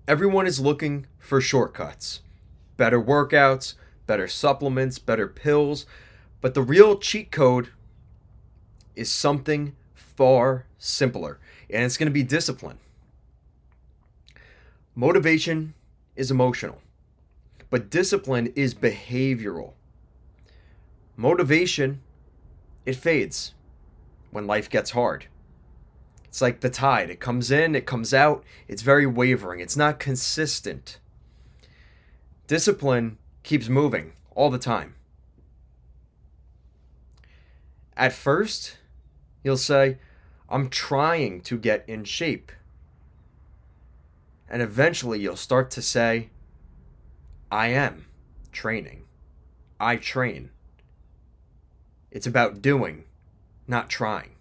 Everyone is looking for shortcuts, better workouts, better supplements, better pills, but the real cheat code is something far simpler, and it's going to be discipline. Motivation is emotional, but discipline is behavioral. Motivation, it fades when life gets hard. It's like the tide. It comes in, it comes out. It's very wavering. It's not consistent. Discipline keeps moving all the time. At first, you'll say, I'm trying to get in shape. And eventually, you'll start to say, I am training. I train. It's about doing, not trying.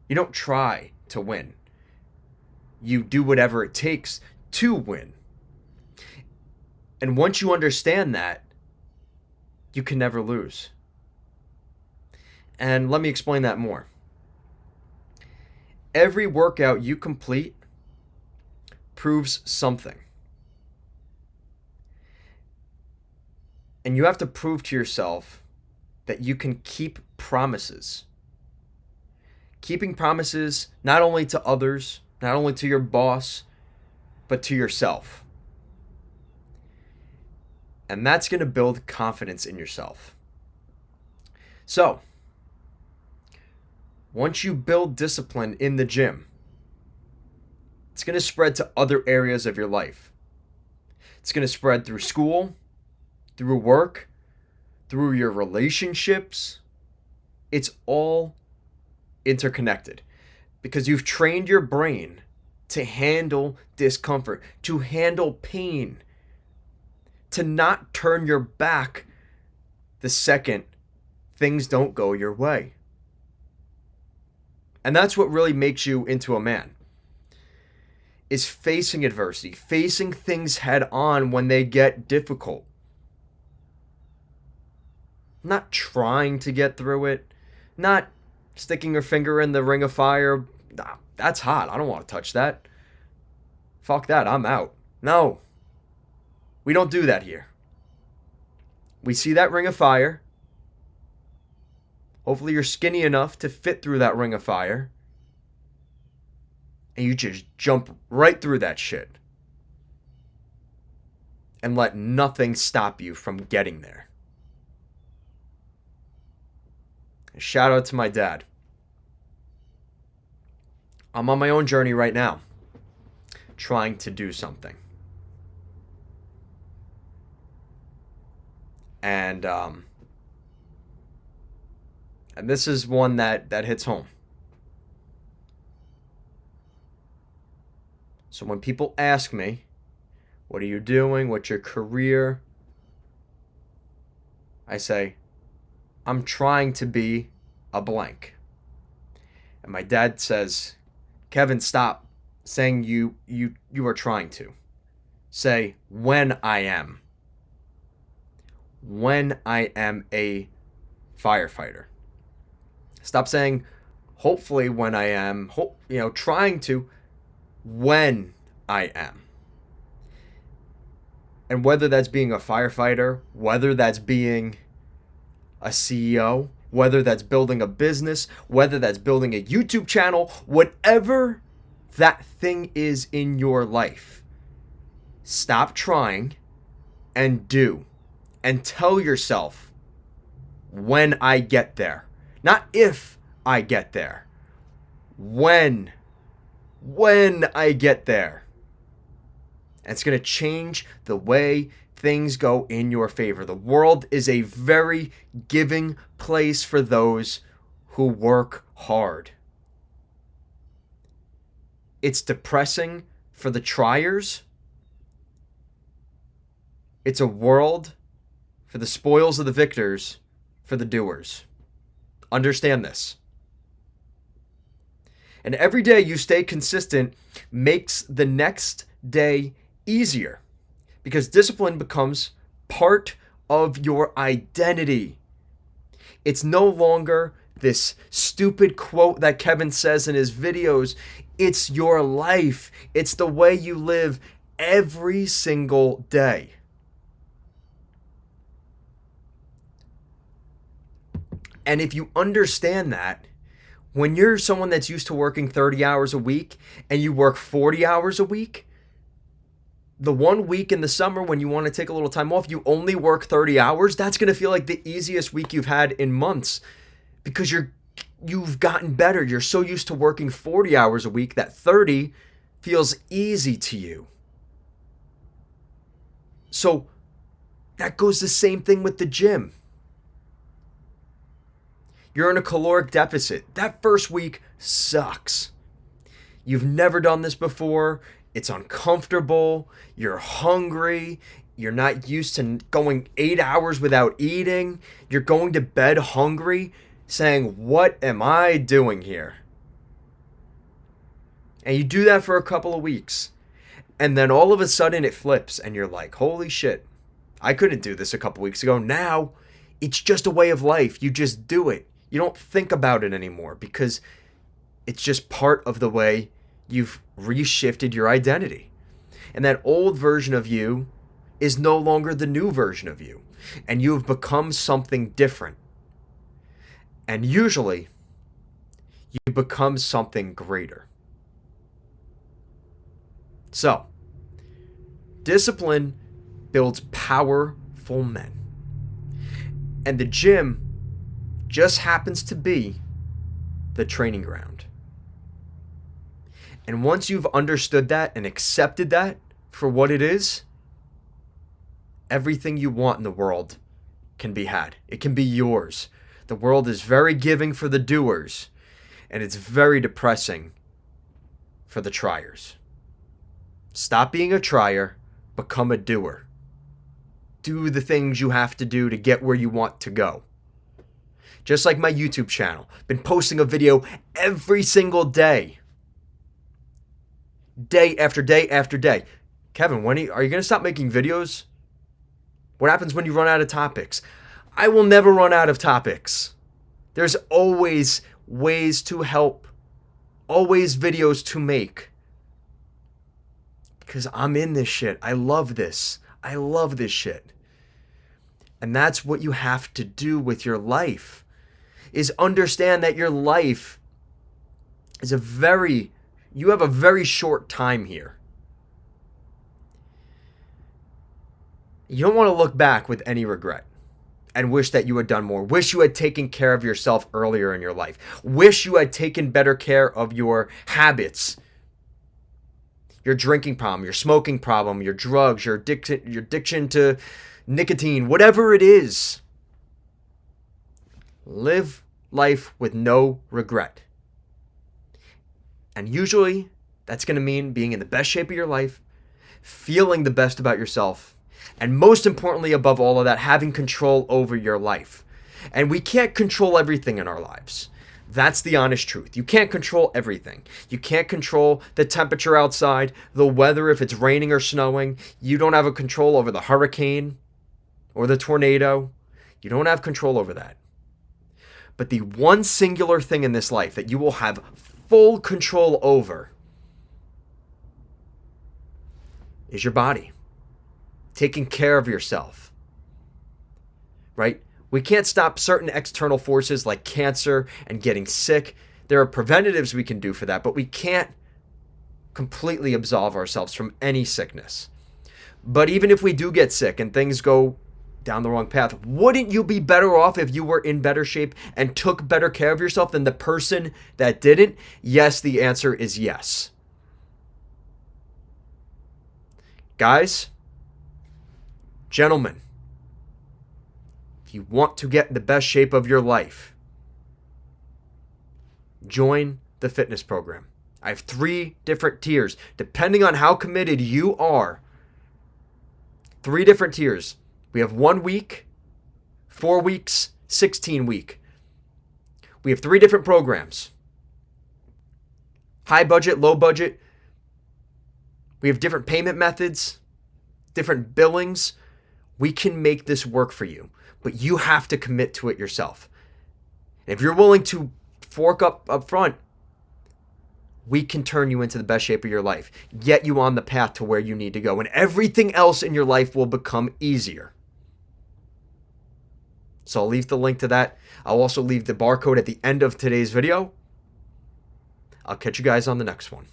You don't try to win. You do whatever it takes to win. And once you understand that, you can never lose. And let me explain that more. Every workout you complete proves something. And you have to prove to yourself that you can keep promises. Keeping promises not only to others, not only to your boss, but to yourself. And that's going to build confidence in yourself. So, once you build discipline in the gym, it's going to spread to other areas of your life. It's going to spread through school, through work, through your relationships. It's all interconnected because you've trained your brain to handle discomfort, to handle pain, to not turn your back the second things don't go your way. And that's what really makes you into a man, is facing adversity, facing things head on when they get difficult. Not trying to get through it, not sticking your finger in the ring of fire. Nah, that's hot. I don't want to touch that. Fuck that. I'm out. No. We don't do that here. We see that ring of fire. Hopefully you're skinny enough to fit through that ring of fire. And you just jump right through that shit. And let nothing stop you from getting there. Shout out to my dad. I'm on my own journey right now, trying to do something. And this is one that hits home. So when people ask me, what are you doing? What's your career? I say, I'm trying to be a blank. And my dad says, Kevin, stop saying you are trying to. Say, when I am. When I am a firefighter. Stop saying, hopefully when I am, trying to, when I am. And whether that's being a firefighter, whether that's being a CEO, whether that's building a business, whether that's building a YouTube channel, whatever that thing is in your life, stop trying and do. And tell yourself, when I get there. Not if I get there. When I get there. And it's going to change the way things go in your favor. The world is a very giving place for those who work hard. It's depressing for the triers. It's a world for the spoils of the victors, for the doers. Understand this. And every day you stay consistent makes the next day easier because discipline becomes part of your identity. It's no longer this stupid quote that Kevin says in his videos. It's your life. It's the way you live every single day. And if you understand that, when you're someone that's used to working 30 hours a week and you work 40 hours a week, the 1 week in the summer when you want to take a little time off, you only work 30 hours. That's going to feel like the easiest week you've had in months because you've gotten better. You're so used to working 40 hours a week that 30 feels easy to you. So that goes the same thing with the gym. You're in a caloric deficit. That first week sucks. You've never done this before. It's uncomfortable. You're hungry. You're not used to going 8 hours without eating. You're going to bed hungry, saying, "What am I doing here?" And you do that for a couple of weeks. And then all of a sudden it flips and you're like, "Holy shit, I couldn't do this a couple weeks ago." Now it's just a way of life. You just do it. You don't think about it anymore because it's just part of the way you've reshifted your identity. And that old version of you is no longer the new version of you. And you have become something different. And usually, you become something greater. So, discipline builds powerful men. And the gym just happens to be the training ground. And once you've understood that and accepted that for what it is, everything you want in the world can be had. It can be yours. The world is very giving for the doers, and it's very depressing for the triers. Stop being a trier, become a doer. Do the things you have to do to get where you want to go. Just like my YouTube channel. Been posting a video every single day. Day after day after day. Kevin, are you going to stop making videos? What happens when you run out of topics? I will never run out of topics. There's always ways to help. Always videos to make. Because I'm in this shit. I love this. I love this shit. And that's what you have to do with your life. Is understand that your life is you have a very short time here. You don't want to look back with any regret and wish that you had done more. Wish you had taken care of yourself earlier in your life. Wish you had taken better care of your habits. Your drinking problem, your smoking problem, your drugs, your addiction to nicotine, whatever it is. Live life with no regret. And usually, that's going to mean being in the best shape of your life, feeling the best about yourself, and most importantly, above all of that, having control over your life. And we can't control everything in our lives. That's the honest truth. You can't control everything. You can't control the temperature outside, the weather, if it's raining or snowing. You don't have a control over the hurricane or the tornado. You don't have control over that. But the one singular thing in this life that you will have full control over is your body. Taking care of yourself. Right? We can't stop certain external forces like cancer and getting sick. There are preventatives we can do for that, but we can't completely absolve ourselves from any sickness. But even if we do get sick and things go down the wrong path, wouldn't you be better off if you were in better shape and took better care of yourself than the person that didn't? Yes, the answer is yes. Guys, gentlemen, if you want to get in the best shape of your life, join the fitness program. I have 3 different tiers. Depending on how committed you are, 3 different tiers. We have 1 week, 4 weeks, 16 week. We have 3 different programs. High budget, low budget. We have different payment methods, different billings. We can make this work for you, but you have to commit to it yourself. And if you're willing to fork up front, we can turn you into the best shape of your life, get you on the path to where you need to go, and everything else in your life will become easier. So I'll leave the link to that. I'll also leave the barcode at the end of today's video. I'll catch you guys on the next one.